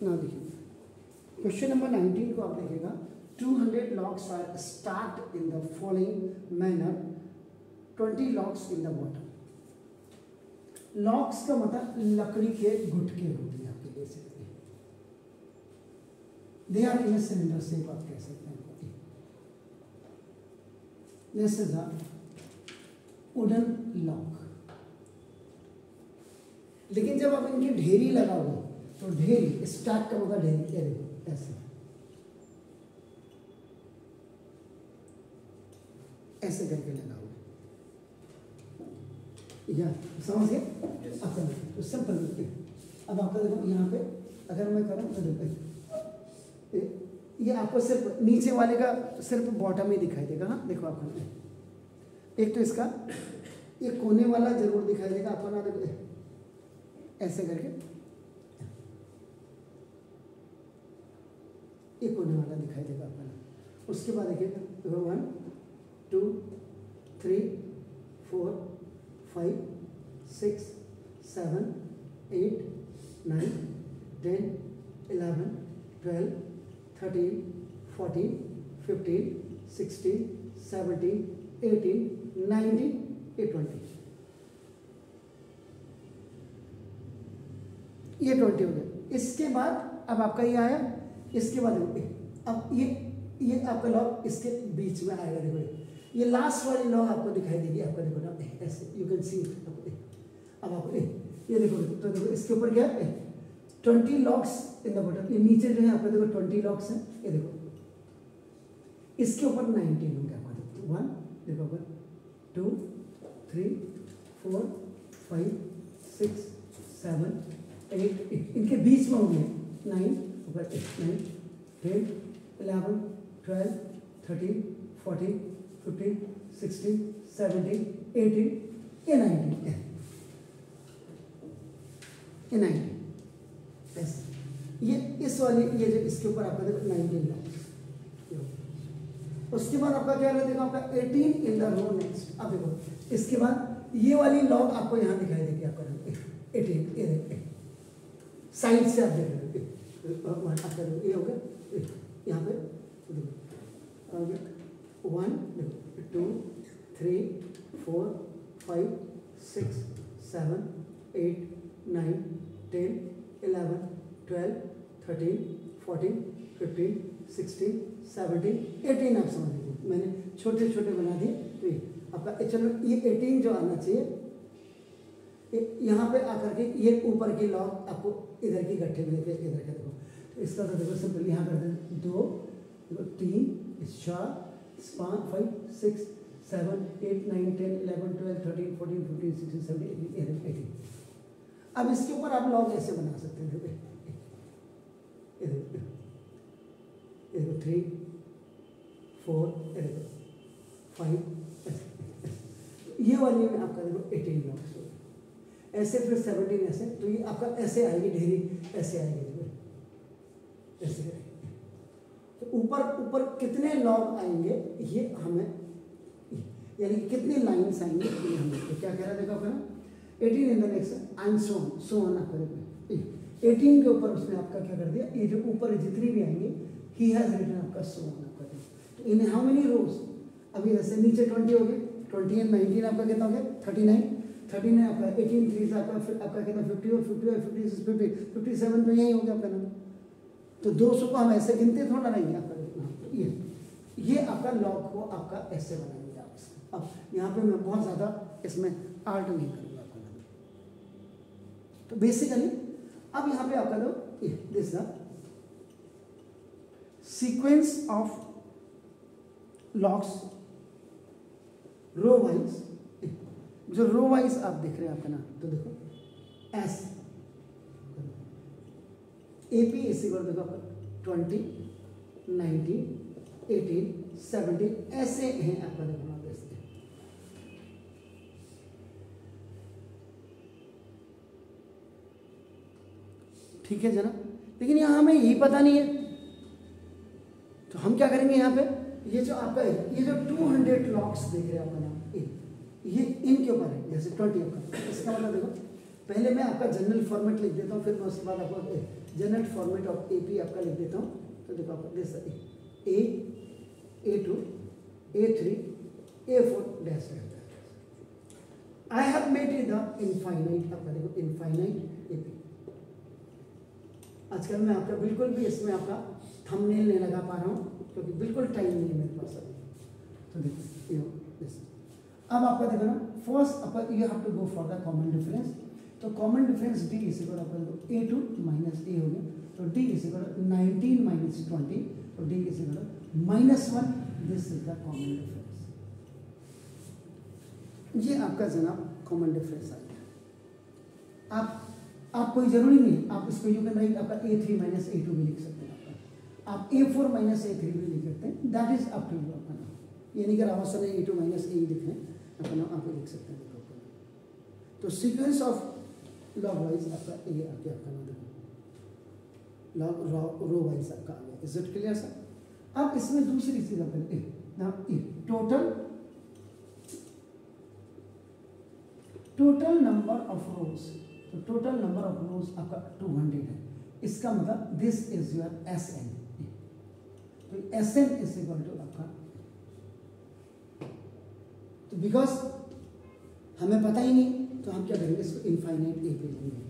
ना देखिए question number 19 को आप देखिएगा 200 logs are start in the following manner 20 logs in the bottom. Logs का मतलब लकड़ी के गुटके होते हैं आपके basically, they are in cylinder shape आप कह सकते हैं। This is a wooden log, लेकिन जब आप इनकी ढेरी लगाओगे तो ढेरी स्टार्ट का मतलब ढेरी क्या देखो ऐसे ऐसे करके लगाओगे, या समझ गए? आपका तो सिंपल देखिए। अब आपका देखो यहाँ पे अगर मैं करूँ तो देखो ये आपको सिर्फ नीचे वाले का सिर्फ बॉटम ही दिखाई देगा। हाँ देखो आपको एक तो इसका ये कोने वाला जरूर दिखाई देगा आपको ना, देखो ऐसे करके ये कोने वाला दिखाई देगा आपको ना। उसके बाद देखिए 1 2 3 4 5 6 7 8 9 10 11 12 13 14 15 16 17 18 19 20 ये 20 हो गया। इसके बाद अब आपका ये आया, इसके बाद अब ये आपका लॉक इसके बीच में आएगा। देखो ये लास्ट वाली लॉक आपको दिखाई देगी आपका, देखो ना ऐसे यू कैन सी। अब आपको ये देखो तो देखो इसके ऊपर क्या है 20 लॉक्स इन द बॉटम। ये नीचे जो है आपका देखो 20 लॉक्स हैं, ये देखो इसके ऊपर 19 होंगे आपका। देखो 1 देखो 2 3 4 5 6 7 8 इनके बीच में होंगे 9 ऊपर 9 10 11 12 13 14 15 16 17 18 ये 19 ये 19 ऐसे ये इस वाली ये जो इसके ऊपर आपका देखो 19 लॉक्स। उसके बाद आपका क्या रहता है आपका 18 इन द रो नेक्स्ट। अब देखो इसके बाद ये वाली लॉक आपको यहाँ दिखाई देगी आपका 18 ये साइड से आप देख रहे हो ये हो गया यहाँ पे 1 2 3 4 5 6 7 8 9 10 11 12 13 14 15 16 17 18 आप समझ लीजिए। मैंने छोटे छोटे बना दिए तो ये आपका चलो ये 18 जो आना चाहिए यहाँ पे आकर के ये ऊपर की लॉक आपको इधर की गट्ठे में इधर का देखो तो इसका तो देखो सिंपल यहाँ कर दें 2 देखो 3 4 5 6 7 8 9 10 11 12 13 14 15 16 17 18। अब इसके ऊपर आप लॉक ऐसे बना सकते हैं देखो 3 4 5 ये वाली में आपका देखो 18 लॉक्स ऐसे फिर 17 ऐसे तो ये आपका ऐसे आएगी ढेरी ऐसे आएगी ऐसे तो ऊपर कितने लॉक आएंगे ये हमें यानी कितनी लाइन्स आएंगे ये हम देखते क्या कह रहा है देखो अपना 18 in the next and so on आपका देखो 18 के ऊपर उसने आपका क्या कर दिया ये जो ऊपर जितनी भी आएंगे ही हैज रिटन आपका सो ऑन आपका तो इन हाउ मेनी रोज अभी जैसे नीचे 20 हो गए 20 एंड 19 आपका कितना हो गया 39 39 आपका 18 3 आपका कितना 50 और 50 और 56 50 57 तो यही हो गया आपका ना। तो 200 को हम ऐसे गिनते थोड़ा रहेंगे आपका ये आपका लॉक को आपका ऐसे बनाएंगे आप। अब यहाँ पे मैं बहुत ज़्यादा इसमें आर्ट नहीं करूँगा आपका। तो बेसिकली अब यहाँ पे आपका दो this the sequence of logs row wise. जो रो वाइज आप देख रहे हैं आपका ना तो देखो एस AP इसी को देखो आपका 20 19 18 17 ऐसे हैं आपका देखो आप ऐसे। ठीक है जना, लेकिन यहाँ हमें यही पता नहीं है तो हम क्या करेंगे यहाँ पे ये जो आपका ये जो 200 लॉक्स देख रहे हैं आपका नाम ये इनके ऊपर है जैसे 20 का। इसका मतलब देखो पहले मैं आपका जनरल फॉर्मेट लिख देता हूँ फिर मैं उसके बाद आपको जनरल फॉर्मेट ऑफ एपी आपका लिख देता हूँ। तो देखो आपका this A2 A3 A4 dash रहता है। I have made in the infinite, आपका देखो इनफाइनाइट एपी। आजकल मैं आपका बिल्कुल भी इसमें आपका थंबनेल नहीं लगा पा रहा हूँ क्योंकि बिल्कुल टाइम नहीं है मेरे पास अभी। तो देखो दिस, अब आपका देखो ना, फर्स्ट आपका you have to go for the common difference. तो common difference D is equal आपका A2 माइनस ए हो गया, तो डी इज इक्वल 19 माइनस 20, तो D is equal -1। This is the common difference. ये आपका जनाब कॉमन डिफरेंस आ गया। आप कोई जरूरी नहीं, आप इसको यू कैन राइट आपका A3 माइनस A2 भी लिख सकते हैं, आपका आप A4 माइनस A3 भी लिख सकते हैं, that is up to you. आपका नाम ये नहीं कि रावसन है A2 माइनस A लिख रहे हैं, आपका नाम आप लिख सकते हैं। तो सीक्वेंस ऑफ लॉग वाइज आपका ये आ गया, आपका नाम देखो लॉग रो वाइज आपका आ गया। Is it clear sir? अब इसमें दूसरी चीज आपका टोटल नंबर ऑफ रोज, तो टोटल नंबर ऑफ रोज आपका 200 है। इसका मतलब दिस इज योर Sn। तो Sn इज इक्वल टू आपका, तो बिकॉज हमें पता ही नहीं तो हम क्या करेंगे, इसको इनफाइनाइट ए पे लेंगे।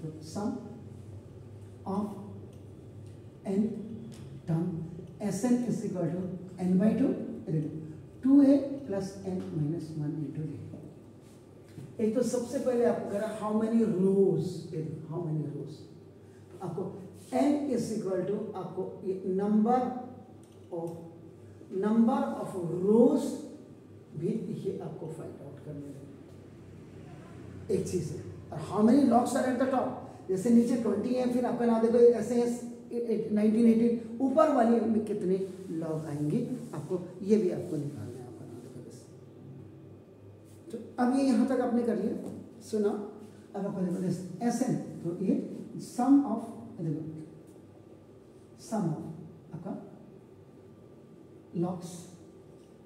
तो sum of n term Sn is equal to n/2 2a plus n minus 1 into a। एक तो सबसे पहले आपको कह रहा है how many rows, how many rows, आपको n इज इक्वल टू आपको नंबर ऑफ रोज भी ये आपको फाइंड आउट करने देंगे। एक चीज है, और how many logs are at the top, जैसे नीचे 20 है, फिर आपका नाम देखो ऐसे 19 18, ऊपर वाली में कितने लॉग आएंगे आपको ये भी आपको निकालना है। आपका नाम देखो बस, तो अब ये यहाँ तक आपने कर लिया। सुना, अब आपको देखो Sn, तो ये सम ऑफ आपका लॉग्स,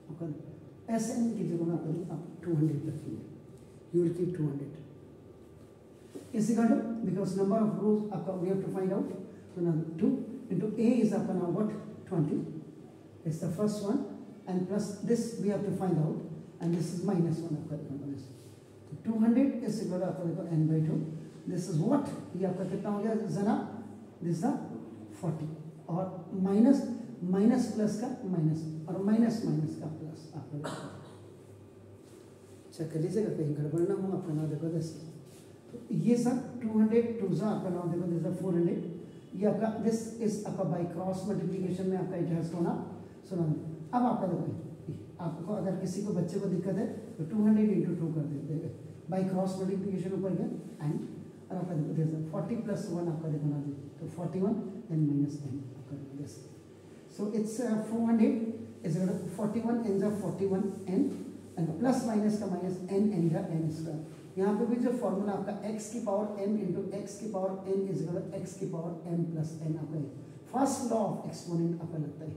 आपका Sn की जगह में आप 200 रखेंगे, you will keep 200 is equal to, because number of rows आपका we have to find out, so now 2 into a is आपका now what 20 is the first one, and plus this we have to find out, and this is minus 1 आपका देखो, तो 200 is equal to आपका देखो n/2, this is what, ये आपका कितना हो गया जना, this is 40, और माइनस प्लस का माइनस और माइनस का प्लस आपका चेक कर लीजिएगा कहीं गड़बड़ ना हो। आपका नाम देखो दिस, तो ये सब 200 2 सा आपका नाम देखो दिस 400, ये आपका दिस इज आपका बाय क्रॉस मल्टीप्लिकेशन में आपका इट हैज होना। सुना, अब आपका देखो आपको अगर किसी को बच्चे को दिक्कत है तो 200 × 2 कर देते हैं बाय क्रॉस मल्टीप्लिकेशन ऊपर गया, एंड और आपका देखो दिस 40 + 1 आपका देखो ना तो 41 एंड -10 आपका this, so it's 400 is equal to 41 ends up 41 n and plus minus का minus n ends up n square। यहाँ पे भी जो फॉर्मूला आपका x की पावर m into x की power n is equal to x की पावर m plus n आपका फर्स्ट लॉ ऑफ एक्सपोनेंट आपका लगता है,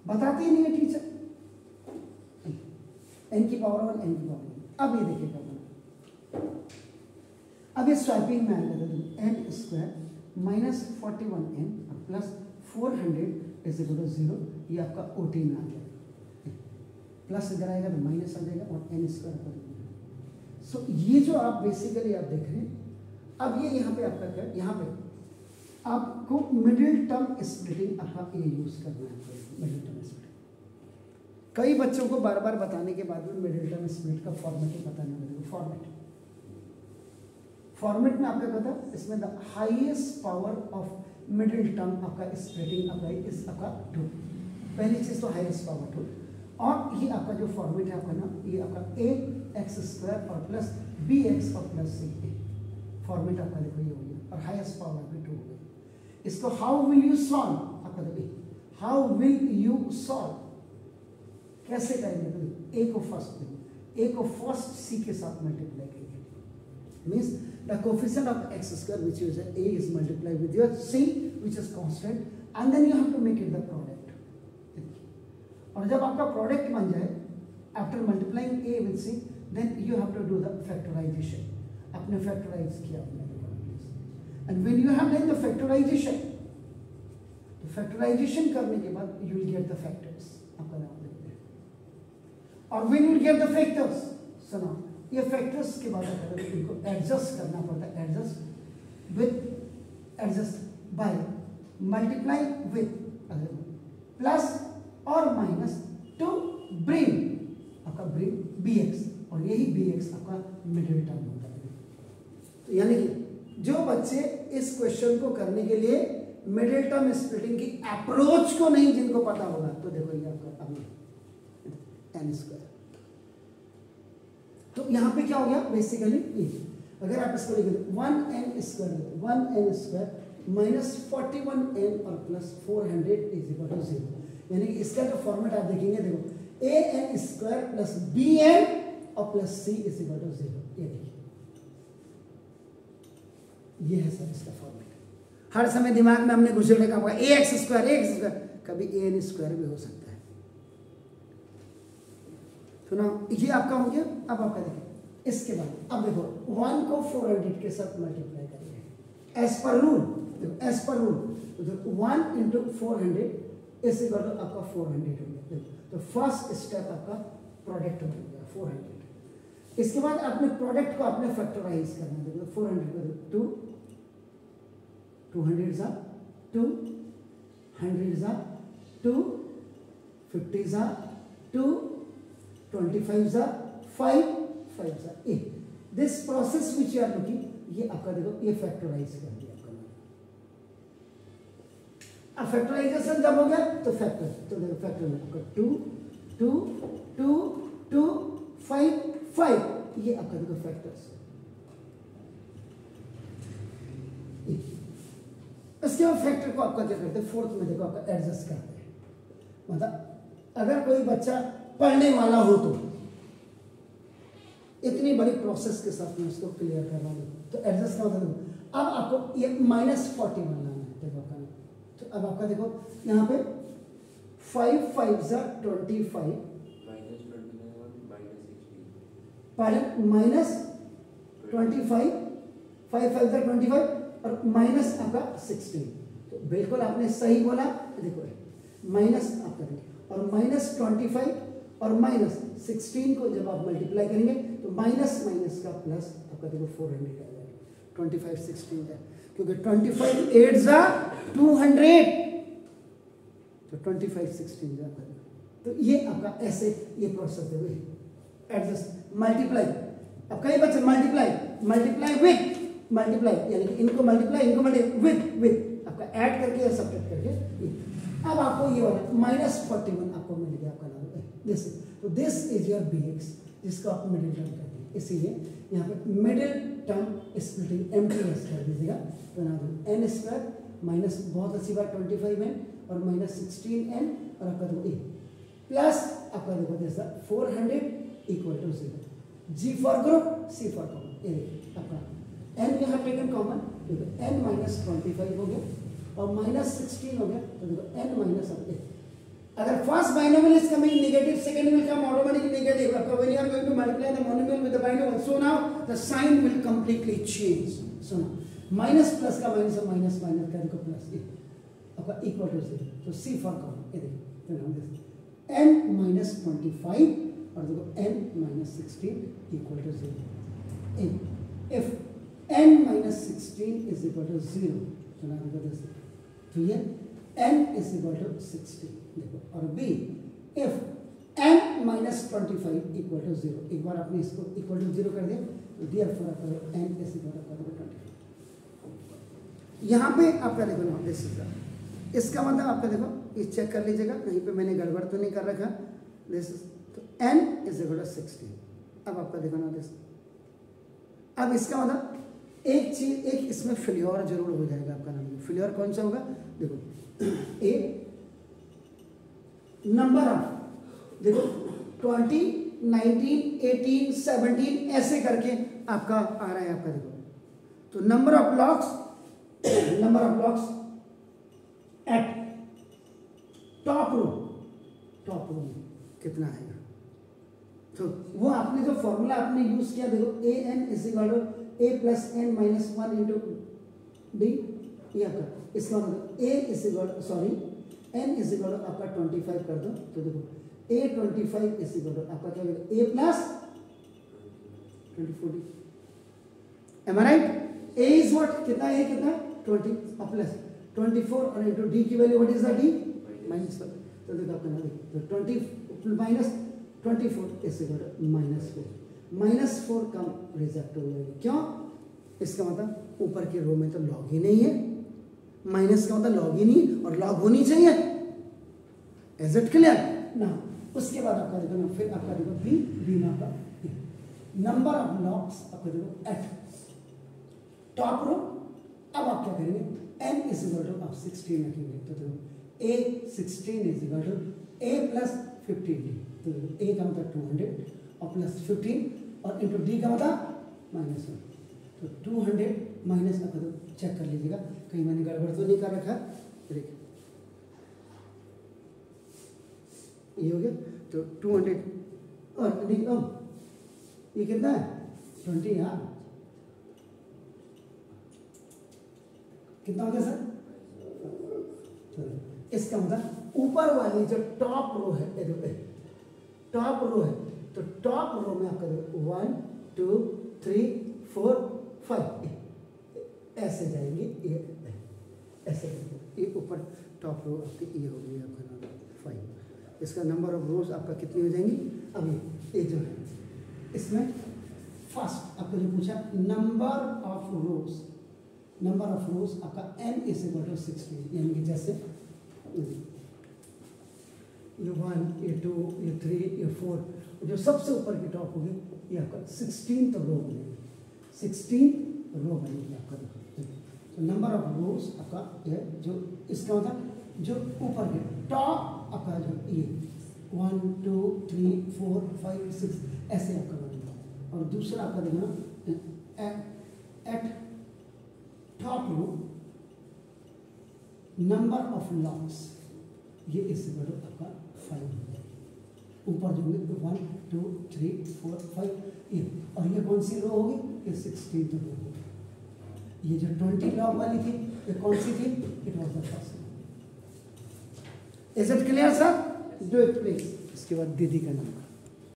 बताते ही नहीं है टीचर, n की पावर 1 n की पावर 1। अब ये देखिएगा, अब ये स्वैपिंग में आएगा n square minus 41n plus 400 is equal to 0, ये आपका OT में आ जाएगा, प्लस इधर आएगा तो माइनस आ जाएगा और n स्क्वायर पर। सो ये जो आप बेसिकली आप देख रहे हैं, अब ये यहाँ पे आपका क्या, यहाँ पे आपको मिडिल टर्म स्प्लिटिंग आपका ये यूज करना है, मिडिल टर्म स्प्लिटिंग। कई बच्चों को बार बार बताने के बाद में मिडिल टर्म स्प्लिट का फॉर्मेट ही पता नहीं लगेगा। फॉर्मेट में आपका पता, इसमें the highest power of middle term आपका स्प्लिटिंग आपका इस आपका 2, पहली चीज तो हाईएस्ट पावर 2, और ये आपका जो फॉर्मेट है आपका ना, ये आपका ax² और प्लस bx और प्लस c फॉर्मेट आपका देखो ये हो गया, और हाईएस्ट पावर आपकी 2 हो गई। इसको हाउ विल यू सॉल्व आपका देखिए, हाउ विल यू सॉल्व कैसे करेंगे, तो a को फर्स्ट देखो, a को फर्स्ट c के साथ मल्टीप्लाई करेंगे, means the coefficient of x² which is a is multiplied with your c which is constant, and then you have to make it the product। और जब आपका product बन जाए after multiplying a with c, then you have to do the factorization। आपने factorise किया आपने, and when you have done the factorisation, तो factorisation करने के बाद you will get the factors, आपका नाम देखते हैं। और when you will get the factors, सुनो ये फैक्टर्स के बाद इनको एडजस्ट करना पड़ता है, adjust by multiply with plus और माइनस टू ब्रिंग आपका ब्रिंग bx, और यही bx आपका मिडिल टर्म होता है। तो यानी कि जो बच्चे इस क्वेश्चन को करने के लिए मिडिल टर्म स्प्लिटिंग की अप्रोच को नहीं जिनको पता होगा, तो देखो ये आपका अभी एन स्क्वायर, तो यहाँ पे क्या हो गया बेसिकली ये, अगर आप इसको लिख दो 1n स्क्वायर माइनस 41n और प्लस 400 इज इक्वल टू 0, यानी कि इसका जो फॉर्मेट आप देखेंगे, देखो an स्क्वायर प्लस bn और plus c is equal to 0, ये देखिए ये है सर इसका फॉर्मेट। हर समय दिमाग में हमने घुसेड़ रखा होगा ax स्क्वायर, कभी an स्क्वायर भी हो सकता है। तो ना ये आपका हो गया। अब आपका देखिए इसके बाद अब देखो 1 को 400 के साथ मल्टीप्लाई करेंगे as per rule, as per rule 1 into 400 is equal to आपका 400 हो गया। तो फर्स्ट स्टेप आपका प्रोडक्ट बन गया 400। इसके बाद अपने प्रोडक्ट को आपने फैक्टराइज करना है। देखो 400 को 2 200 जा 2 100 जा 2 50 जा 2 25 जा 5 5 जा 8। This process which you are looking, ये आपका देखो ये फैक्टराइज कर दिया आपका। अब फैक्टराइजेशन जब हो गया तो फैक्टर, तो देखो फैक्टर में आपका 2 2 2 2 5 5, ये आपका देखो फैक्टर्स। इसके बाद फैक्टर को आपका क्या करते हैं, फोर्थ में देखो आपका एडजस्ट करते हैं। मतलब अगर कोई बच्चा पढ़ने वाला हो तो इतनी बड़ी प्रोसेस के साथ में उसको क्लियर कर रहा हूँ, तो एडजस्ट कर दो। अब आपको ये -41 लाना है, देखो आपका। तो अब आपका देखो यहाँ पे 5 5 जा 25 माइनस 25 5 5 जा 25 और माइनस आपका 16। तो बिल्कुल आपने सही बोला। देखो माइनस आपका देखिए और माइनस 25 और माइनस 16 को जब आप मल्टीप्लाई करेंगे तो माइनस माइनस का प्लस आपका देखो 400 आ जाएगा। 25 16 का, क्योंकि 25 8 जा 200, तो 25 16 जा। तो ये आपका ऐसे ये प्रोसेस देखो एडजस्ट मल्टीप्लाई। अब कई बच्चे मल्टीप्लाई विथ मल्टीप्लाई, यानी कि इनको मल्टीप्लाई इनको विथ आपका ऐड करके या सब्ट्रैक्ट करके। अब आपको ये वाला -41 आपको मिल गया आपका नाम दिस। तो दिस इज योर bx, जिसको आप मिडिल टर्म कहते हैं। इसीलिए यहाँ पे मिडिल टर्म स्प्लिटिंग एमटीएस कर दीजिएगा। तो ना n स्क्वायर माइनस बहुत अच्छी बात 25n और माइनस 16n और आपका देखो a प्लस आपका देखो जैसा 400 equal to 0। G for group, C for common. ये देखिए आपका n यहाँ टेकन कॉमन, देखो n माइनस 25 हो गया और माइनस 16 हो गया। तो देखो n माइनस a। अगर first binomial is coming negative, second will come automatically negative. When you are going to multiply the monomial with the binomial, so now the sign will completely change. So now minus plus का minus और minus minus का देखो plus ये आपका equal to 0. तो C for common, ये देखो तो हम देखते n minus 25 और देखो n minus 16 equal to 0. If n minus 16 is equal to 0, तो now देखो this. तो ये n is equal to 60 देखो। और b if n minus 25 equal to 0, एक बार आपने इसको equal to 0 कर दिया तो therefore आपका n is equal to 25। यहाँ पे आपका देखो ना दिस इज, इसका मतलब आपका देखो ये चेक कर लीजिएगा कहीं पे मैंने गड़बड़ तो नहीं कर रखा। दिस तो n is equal to 60। अब आपका देखो ना दिस, अब इसका मतलब एक चीज एक इसमें फ्लियोर जरूर हो जाएगा आपका नाम। फ्लियोर कौन सा होगा देखो ए नंबर ऑफ देखो 20 19 18 17 ऐसे करके आपका आ रहा है आपका देखो। तो number of blocks at top row में कितना आएगा। तो वो आपने जो फॉर्मूला आपने यूज किया देखो A N is equal to A plus N minus 1 into D, ये आपका इसका मतलब A is equal sorry N is equal आपका 25 कर दो तो देखो ए 25 इज इक्वल आपका क्या होगा a plus 24 d. Am I right? A is what, कितना ए कितना 20 और प्लस 24 और इनटू डी की value what is the d minus 4। तो देखो आपका ना तो 20 माइनस 24 इज इक्वल -4 -4 कम रिजेक्ट हो जाएगी। क्यों? इसका मतलब ऊपर के रो में तो लॉग ही नहीं है, माइनस का मतलब लॉग ही नहीं और लॉग होनी चाहिए। इज इट क्लियर ना? उसके बाद आपका देखो ना, फिर आपका देखो बी में आपका नंबर ऑफ लॉग्स आपका देखो एट टॉप रो। अब आप क्या करेंगे n इज इक्वल टू आप 16 रखेंगे तो देखो a 16 is equal to a plus 15 d. तो देखो a का मतलब 200 और प्लस 15 और इंटू डी का मतलब -1। तो 200 माइनस का तो चेक कर लीजिएगा कहीं मैंने गड़बड़ तो नहीं कर रखा। देखिए ये हो गया तो 200 और ये कितना है 20 यहाँ कितना हो गया सर? इसका मतलब ऊपर वाली जो टॉप रो है टॉप रो है तो टॉप रो में आपका 1 2 3 4 5 ऐसे जाएंगे ये ऐसे ये ऊपर टॉप रो आपकी ये हो गई आपका नंबर 5। इसका नंबर ऑफ रोज आपका कितनी हो जाएंगी? अभी ये जो है इसमें फर्स्ट आपको जो पूछा नंबर ऑफ रोज आपका n इज इक्वल टू 16 यानी कि जैसे ये 1 ये 2 ये 3 ये 4 जो सबसे ऊपर की टॉप होगी ये आपका 16th रो बनेगी 16 रो बनेगी आपका। तो नंबर ऑफ रोज आपका ये जो इसका मतलब जो ऊपर के टॉप आपका जो ये 1 2 3 4 5 6 ऐसे आपका बनेगा। और दूसरा आपका देखना at top row number of logs ये इस आपका 5 ऊपर जो होंगे 1 2 3 4 5 ये और ये कौन सी रो होगी? ये 16th रो होगी। ये जो 20 लॉग वाली थी ये कौन सी थी? It was the first. Is it clear sir? Do it please. इसके बाद दीदी का नंबर